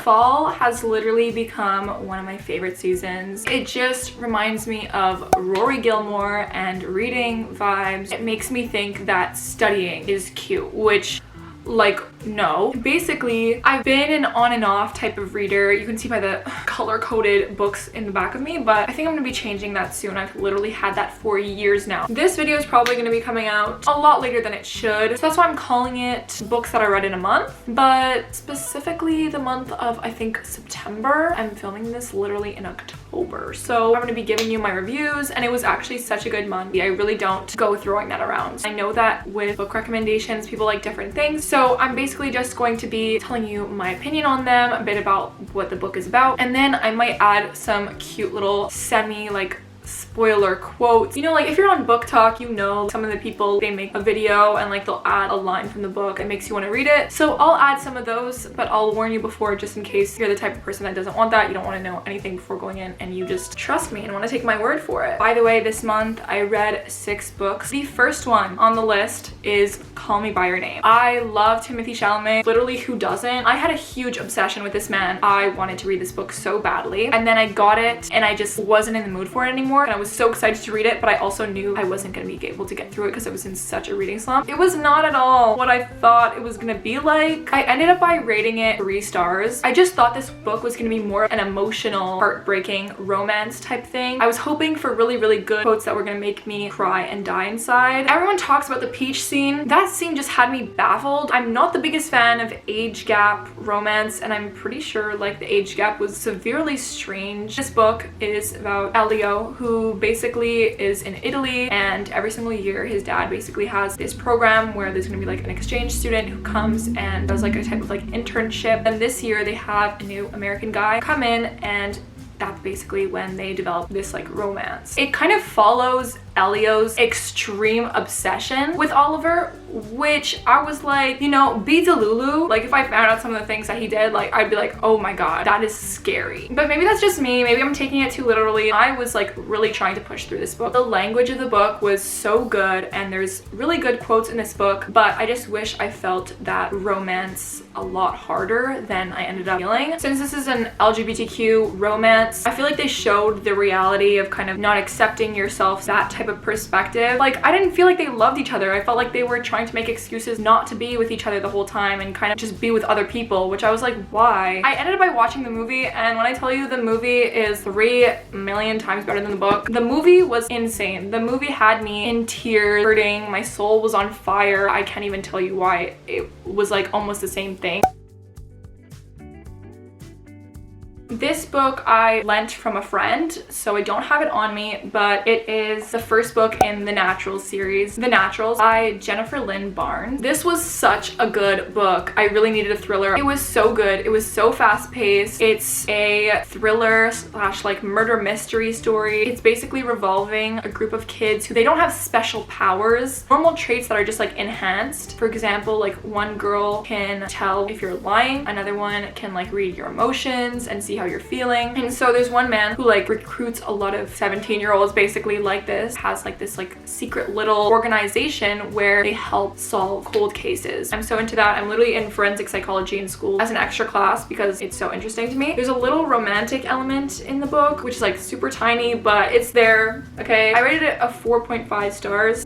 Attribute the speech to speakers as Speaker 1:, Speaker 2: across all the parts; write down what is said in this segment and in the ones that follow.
Speaker 1: Fall has literally become one of my favorite seasons. It just reminds me of Rory Gilmore and reading vibes. It makes me think that studying is cute, which, like, no. Basically, I've been an on and off type of reader. You can see by the color-coded books in the back of me, but I think I'm gonna be changing that soon. I've literally had that for years now. This video is probably gonna be coming out a lot later than it should, so that's why I'm calling it books that I read in a month, but specifically the month of, I think, September. I'm filming this literally in October, so I'm gonna be giving you my reviews, and it was actually such a good month. I really don't go throwing that around. I know that with book recommendations, people like different things, so I'm basically just going to be telling you my opinion on them, a bit about what the book is about, and then I might add some cute little like spoiler quotes. You know, like if you're on Book Talk, you know some of the people, they make a video and like they'll add a line from the book. It makes you want to read it. So I'll add some of those, but I'll warn you before, just in case you're the type of person that doesn't want that. You don't want to know anything before going in, and you just trust me and want to take my word for it. By the way, this month I read 6 books. The first one on the list is Call Me By Your Name. I love Timothée Chalamet. Literally, who doesn't? I had a huge obsession with this man. I wanted to read this book so badly, and then I got it and I just wasn't in the mood for it anymore, and I was so excited to read it, but I also knew I wasn't going to be able to get through it because I was in such a reading slump. It was not at all what I thought it was going to be like. I ended up by rating it 3 stars. I just thought this book was going to be more an emotional, heartbreaking romance type thing. I was hoping for really, really good quotes that were going to make me cry and die inside. Everyone talks about the peach scene. That scene just had me baffled. I'm not the biggest fan of age gap romance, and I'm pretty sure like the age gap was severely strange. This book is about Elio, who basically is in Italy, and every single year his dad basically has this program where there's gonna be like an exchange student who comes and does like a type of like internship, and this year they have a new American guy come in, and that's basically when they develop this like romance. It kind of follows Elio's extreme obsession with Oliver, which I was like, you know, be Delulu. Like if I found out some of the things that he did, like I'd be like, oh my god, that is scary. But maybe that's just me. Maybe I'm taking it too literally. I was like really trying to push through this book. The language of the book was so good, and there's really good quotes in this book, but I just wish I felt that romance a lot harder than I ended up feeling. Since this is an LGBTQ romance, I feel like they showed the reality of kind of not accepting yourself, that type of perspective. Like I didn't feel like they loved each other. I felt like they were trying to make excuses not to be with each other the whole time and kind of just be with other people, which I was like, why? I ended up by watching the movie, and when I tell you the movie is 3 million times better than the book, the movie was insane. The movie had me in tears, hurting, my soul was on fire. I can't even tell you why. It was like almost the same thing. This book I lent from a friend, so I don't have it on me, but it is the first book in the Naturals series, The Naturals by Jennifer Lynn Barnes. This was such a good book. I really needed a thriller. It was so good. It was so fast-paced. It's a thriller slash like murder mystery story. It's basically revolving a group of kids who they don't have special powers, normal traits that are just like enhanced. For example, like one girl can tell if you're lying, another one can like read your emotions and see how you're feeling. And so there's one man who like recruits a lot of 17-year-olds basically like this, has like this like secret little organization where they help solve cold cases. I'm so into that. I'm literally in forensic psychology in school as an extra class because it's so interesting to me. There's a little romantic element in the book, which is like super tiny, but it's there. Okay, I rated it a 4.5 stars.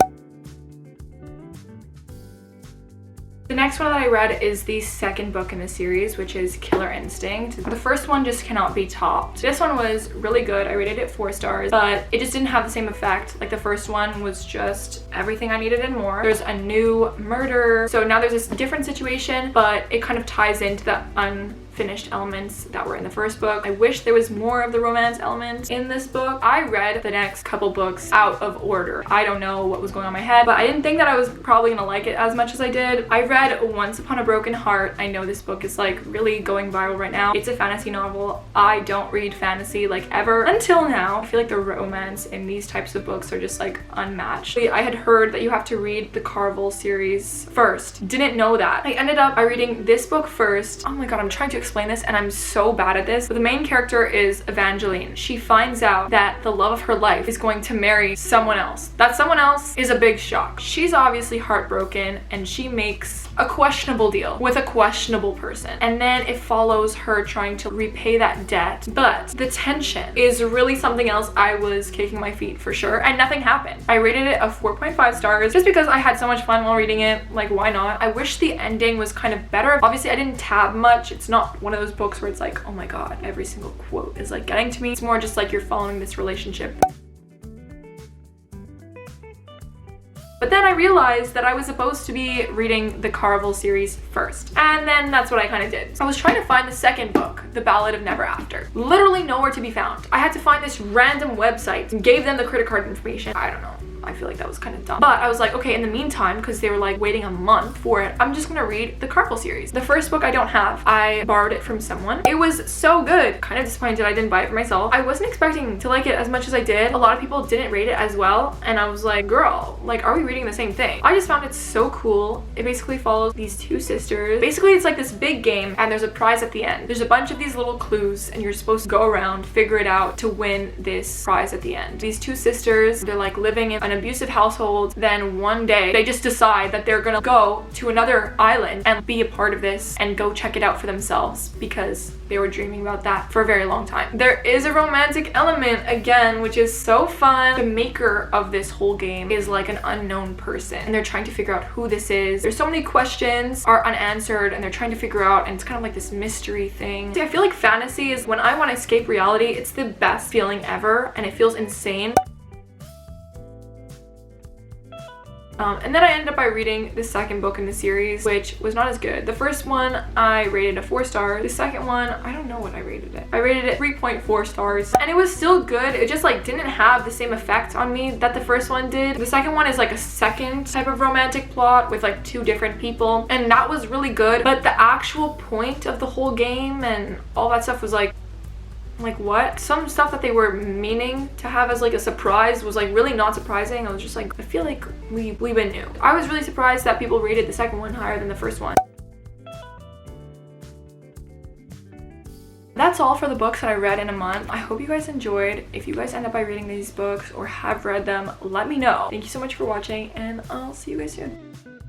Speaker 1: The next one that I read is the second book in the series, which is Killer Instinct. The first one just cannot be topped. This one was really good. I rated it 4 stars, but it just didn't have the same effect. Like the first one was just everything I needed and more. There's a new murder, so now there's this different situation, but it kind of ties into the unfinished elements that were in the first book. I wish there was more of the romance element in this book. I read the next couple books out of order. I don't know what was going on in my head, but I didn't think that I was probably gonna like it as much as I did. I read Once Upon a Broken Heart. I know this book is like really going viral right now. It's a fantasy novel. I don't read fantasy like ever until now. I feel like the romance in these types of books are just like unmatched. I had heard that you have to read the Carvel series first. Didn't know that. I ended up by reading this book first. Oh my god, I'm trying to explain this, and I'm so bad at this, but the main character is Evangeline. She finds out that the love of her life is going to marry someone else. That someone else is a big shock. She's obviously heartbroken, and she makes a questionable deal with a questionable person. And then it follows her trying to repay that debt. But the tension is really something else. I was kicking my feet for sure, and nothing happened. I rated it a 4.5 stars just because I had so much fun while reading it. Like, why not? I wish the ending was kind of better. Obviously, I didn't tab much. It's not one of those books where it's like, oh my god, every single quote is like getting to me. It's more just like you're following this relationship. But then I realized that I was supposed to be reading the Carvel series first. And then that's what I kind of did. I was trying to find the second book, The Ballad of Never After. Literally nowhere to be found. I had to find this random website and gave them the credit card information. I don't know. I feel like that was kind of dumb. But I was like, okay, in the meantime, because they were like waiting a month for it, I'm just gonna read the Carvel series. The first book I don't have. I borrowed it from someone. It was so good. Kind of disappointed I didn't buy it for myself. I wasn't expecting to like it as much as I did. A lot of people didn't rate it as well, and I was like, girl, like, are we reading the same thing? I just found it so cool. It basically follows these two sisters. Basically, it's like this big game, and there's a prize at the end. There's a bunch of these little clues, and you're supposed to go around, figure it out to win this prize at the end. These two sisters, they're like living in an abusive household. Then one day they just decide that they're gonna go to another island and be a part of this and go check it out for themselves because they were dreaming about that for a very long time. There is a romantic element again, which is so fun. The maker of this whole game is like an unknown person, and they're trying to figure out who this is. There's so many questions are unanswered, and they're trying to figure out, and it's kind of like this mystery thing. See, I feel like fantasy is when I want to escape reality, it's the best feeling ever, and it feels insane. And then I ended up by reading the second book in the series, which was not as good. The first one I rated a 4 star. The second one, I don't know what I rated it. I rated it 3.4 stars, and it was still good. It just like didn't have the same effect on me that the first one did. The second one is like a second type of romantic plot with like 2 different people, and that was really good. But the actual point of the whole game and all that stuff was like what? Some stuff that they were meaning to have as like a surprise was like really not surprising. I was just like, I feel like we been new. I was really surprised that people rated the second one higher than the first one. That's all for the books that I read in a month. I hope you guys enjoyed. If you guys end up by reading these books or have read them, let me know. Thank you so much for watching, and I'll see you guys soon.